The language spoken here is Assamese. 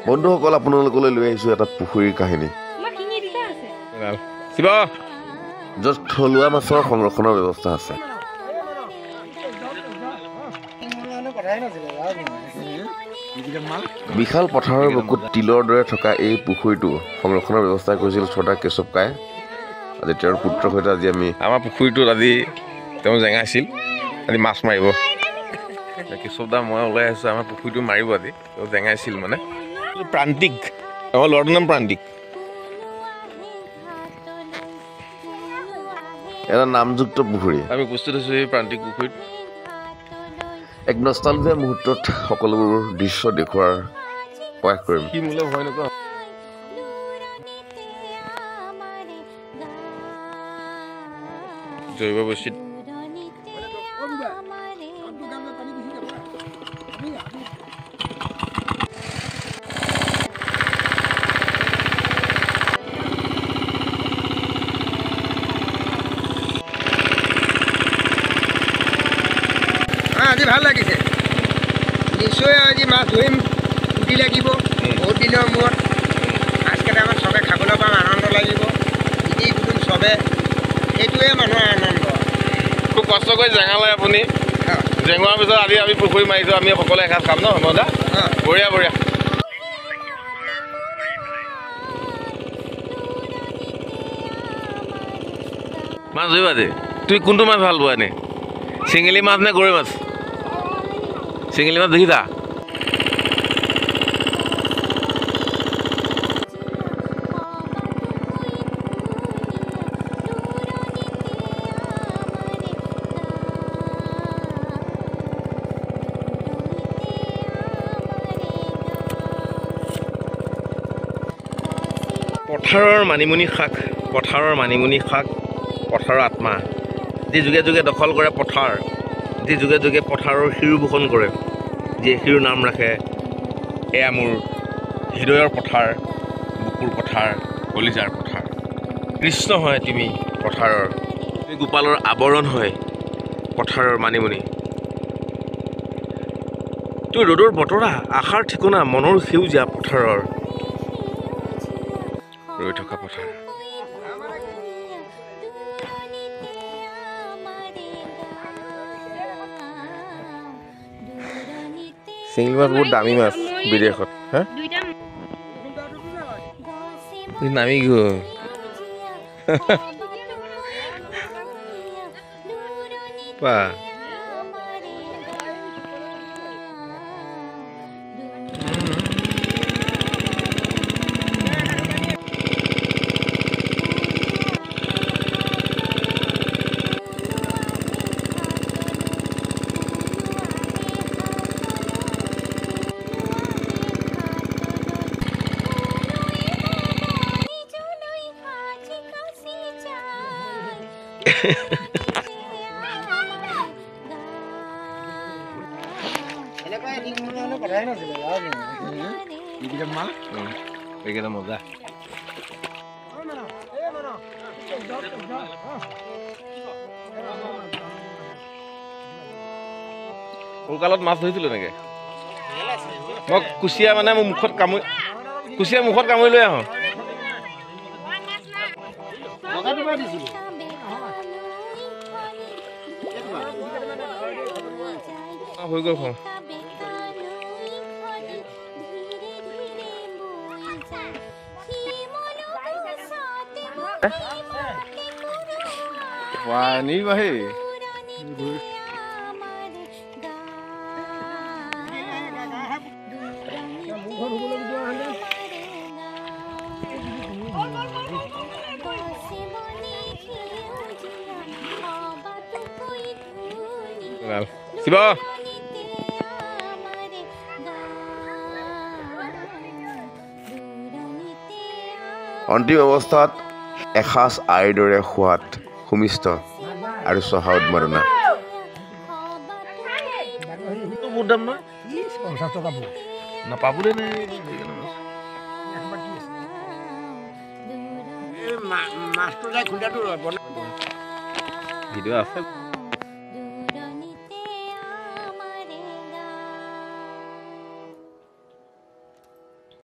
বন্ধুসকল আপোনালোকলৈ লৈ আহিছোঁ এটা পুখুৰীৰ কাহিনী য'ত থলুৱা মাছৰ সংৰক্ষণৰ ব্যৱস্থা আছে। বিশাল পথাৰৰ বুকুত তিলৰ দৰে থকা এই পুখুৰীটো সংৰক্ষণৰ ব্যৱস্থা কৰিছিল চৰ্দাৰ কেশৱ কায়ে। আজি তেওঁৰ পুত্ৰৰ সৈতে আজি আমি আমাৰ পুখুৰীটোত আজি তেওঁ জেঙাইছিল, আজি মাছ মাৰিব। কেশৱ দা মই ওলাই আহিছোঁ আমাৰ পুখুৰীটো মাৰিব আজি, তেওঁ জেঙাইছিল মানে প্ৰান্তিক, আমাৰ ল'ৰাটোৰ নাম প্ৰান্তিক। এটা নামযুক্ত পুখুৰী। আমি উপস্থিত হৈছোঁ এই প্ৰান্তিক পুখুৰীত। এক নষ্টালজিয়া মুহূৰ্তত সকলোবোৰ দৃশ্য দেখুওৱাৰ প্ৰয়াস কৰিম। কি মোলে ভয় নকৰা জৈৱ বৈচিত্ৰ আজি ভাল লাগিছে, নিশ্চয় আজি মাছ ধৰিম, ফূৰ্তি লাগিব। বহুত দিনৰ মূৰত মাছ কেইটামান চবে খাবলৈ পাম, আনন্দ লাগিব। ইটি কুটুম চবে, সেইটোৱে মানুহৰ আনন্দ। খুব কষ্ট কৰি জেঙালে আপুনি, জেঙোৱাৰ পিছত আজি আমি পুখুৰী মাৰিছোঁ, আমি সকলোৱে এসাঁজ খাম ন মজা। বঢ়িয়া বঢ়িয়া। মাছ ধৰিবা আজি? তুমি কোনটো মাছ ভাল পোৱা এনেই, চেঙেলী মাছ নে গৰৈ মাছ? চেঙেলী মাছ দেখিছা? পথাৰৰ মানিমুনি শাক, পথাৰৰ মানিমুনি শাক, পথাৰৰ আত্মা। যি যুগে যুগে দখল কৰে পথাৰ, যি যুগে যুগে পথাৰৰ শিৰোভূষণ কৰে, যিয়ে শিৰো নাম ৰাখে, এয়া মোৰ হৃদয়ৰ পথাৰ, বুকুৰ পথাৰ, কলিজাৰ পথাৰ। কৃষ্ণ হয় তুমি পথাৰৰ, তুমি গোপালৰ আৱৰণ হয় পথাৰৰ মানিমুনি। তুমি ৰ'দৰ বতৰা, আশাৰ ঠিকনা, মনৰ সেউজীয়া পথাৰৰ ৰৈ থকা পথাৰ। চেঙেলী মাছ বহুত দামী মাছ বিদেশত। হা নামি গ'ল। পা মজা। সৰুকালত মাছ ধৰিছিলোঁ এনেকৈ। মই কুচিয়া মানে মোৰ মুখত কামুৰি, কুচিয়া মুখত কামুৰি লৈ আহোঁ। হৈ গ'ল খাওঁ। নিবা সেই শিৱ অন্তিম অৱস্থাত এসাঁজ আইৰ দৰে সোৱাদ, সুমিষ্ট আৰু চহা উন্মাদনা। বহুত দাম নহয়, 50 টকা নাপাবলৈ নাই। মাছটো যায় খুন্দাটো ভিডিঅ' আছে।